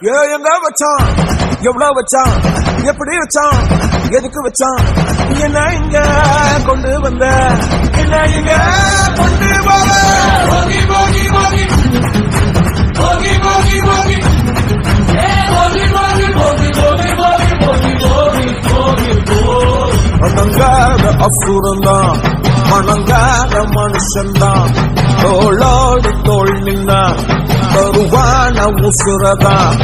எங்க வச்சான், எவ்வளவு வச்சான், எப்படி வச்சான், எதுக்கு வச்சான், என்ன இங்க கொண்டு வந்த, என்ன இங்க கொண்டு வர. போகி போகி போகி போகி போகி போகி போகி போகி போகி போகி போகி போகி போகி போகி. அடங்காத அசுரந்தான், மணங்காத மனுஷன்தான், தோளோடு தோள் நின்னா தருவான உசுரதான்.